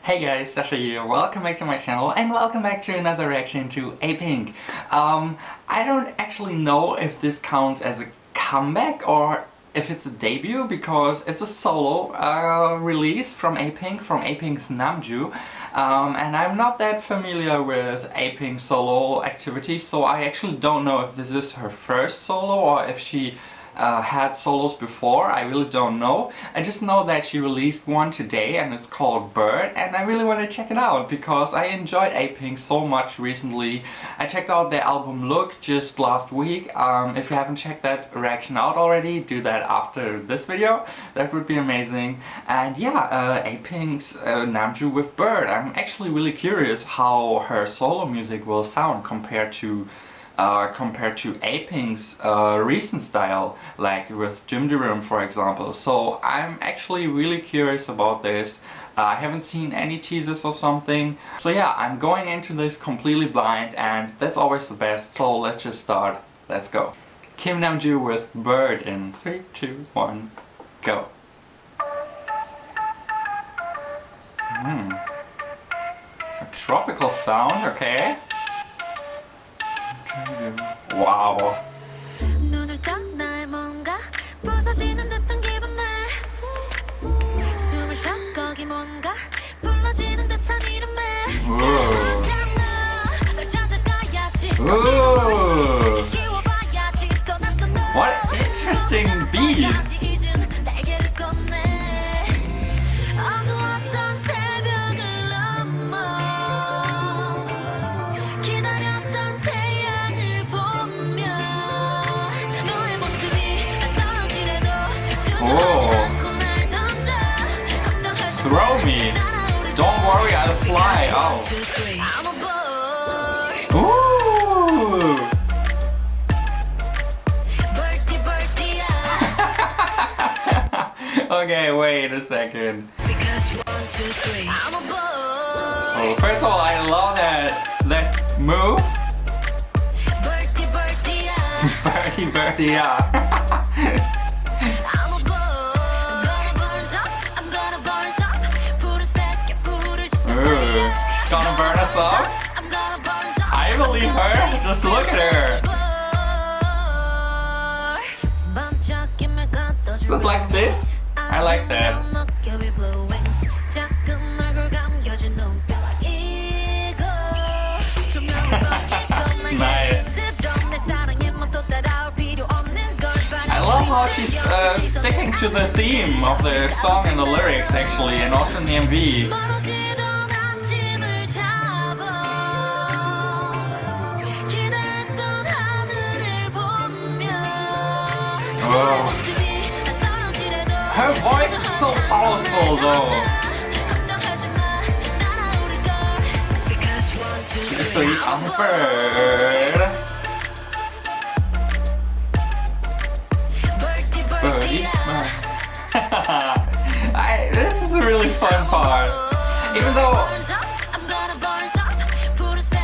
Hey guys, Sasha here. Welcome back to my channel and welcome back to another reaction to Apink. I don't actually know if this counts as a comeback or if it's a debut because it's a solo release from Apink's Namjoo. And I'm not that familiar with Apink's solo activities, so I actually don't know if this is her first solo or if she had solos before. I really don't know. I just know that she released one today and it's called Bird, and I really want to check it out because I enjoyed Apink so much recently. I checked out their album Look just last week. If you haven't checked that reaction out already, do that after this video. That would be amazing. And yeah, Apink's Namjoo with Bird. I'm actually really curious how her solo music will sound compared to Apink's recent style, like with Room, for example. So I'm actually really curious about this. I haven't seen any teasers or something. So yeah, I'm going into this completely blind, and that's always the best. So let's just start. Let's go. Kim Namjoo with Bird in 3, 2, 1, go. A tropical sound, okay. Wow. Ooh. What an interesting beat. Throw me. Don't worry, I'll fly. Oh. Ooh. Okay, wait a second. Oh, first of all, I love that move. Birdie, yeah. She's gonna burn us up? I believe her. Just look at her. Is it like this? I like that. Nice. I love how she's sticking to the theme of the song and the lyrics actually, and also in the MV. Oh. Her voice is so powerful though. She's on a bird. Birdie. This is a really fun part. Even though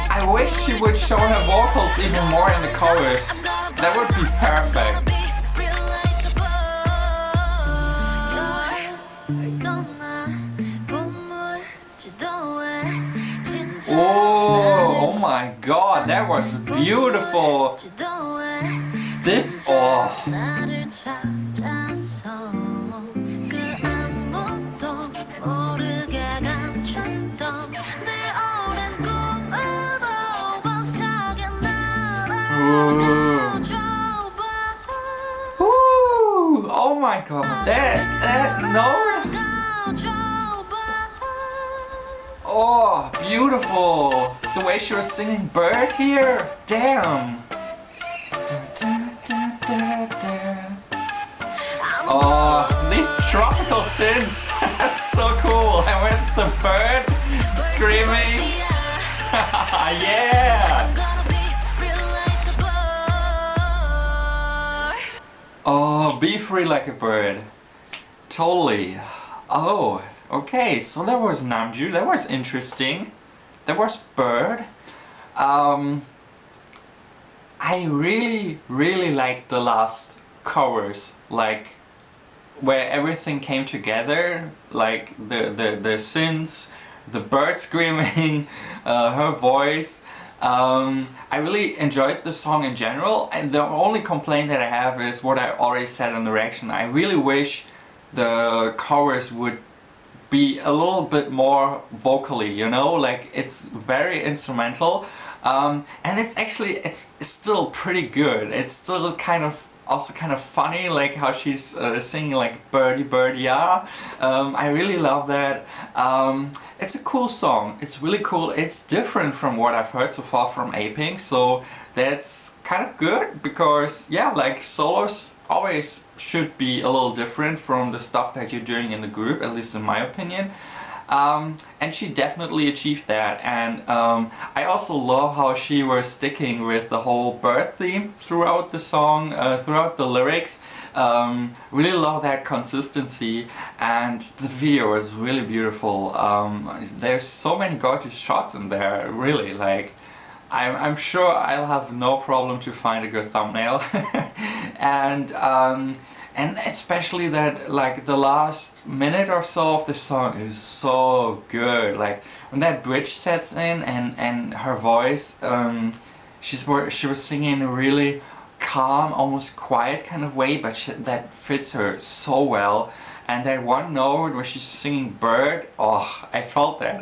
I wish she would show her vocals even more in the chorus. That would be perfect. Oh my god, that was beautiful. This, oh. Ooh. Oh my god, that note. Oh, beautiful! The way she was singing Bird here, damn! Oh, these tropical synths, that's so cool! And with the bird screaming, yeah! Oh, be free like a bird. Totally. Oh. Okay, so that was Namjoo, that was interesting. That was Bird. I really liked the last chorus, like where everything came together, like the synths, the bird screaming, her voice. I really enjoyed the song in general, and the only complaint that I have is what I already said in the reaction. I really wish the chorus would be a little bit more vocally, you know, like it's very instrumental, and it's still pretty good. It's still kind of also kind of funny, like how she's singing like birdie birdie yeah. I really love that. It's a cool song. It's really cool. It's different from what I've heard so far from Apink, so that's kind of good because yeah, like solos always should be a little different from the stuff that you're doing in the group, at least in my opinion. And she definitely achieved that, and I also love how she was sticking with the whole bird theme throughout the song, throughout the lyrics. Really love that consistency, and the video is really beautiful. There's so many gorgeous shots in there, really, like I'm sure I'll have no problem to find a good thumbnail. And especially that, like, the last minute or so of the song is so good. Like when that bridge sets in and her voice, she was singing in a really calm, almost quiet kind of way, but that fits her so well. And that one note where she's singing bird, oh, I felt that.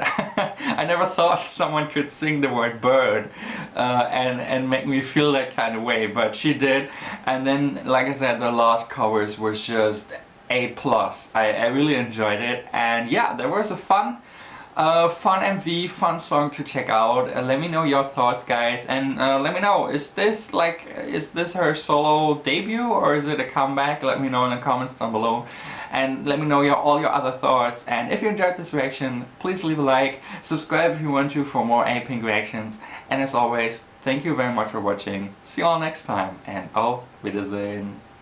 I never thought someone could sing the word bird and make me feel that kind of way, but she did. And then, like I said, the last chorus was just A+. I really enjoyed it, and yeah, there was a fun MV, fun song to check out. Let me know your thoughts, guys, and let me know, is this her solo debut or is it a comeback? Let me know in the comments down below, and let me know all your other thoughts. And if you enjoyed this reaction, please leave a like, subscribe if you want to for more Apink reactions, and as always, thank you very much for watching. See you all next time, and auf Wiedersehen.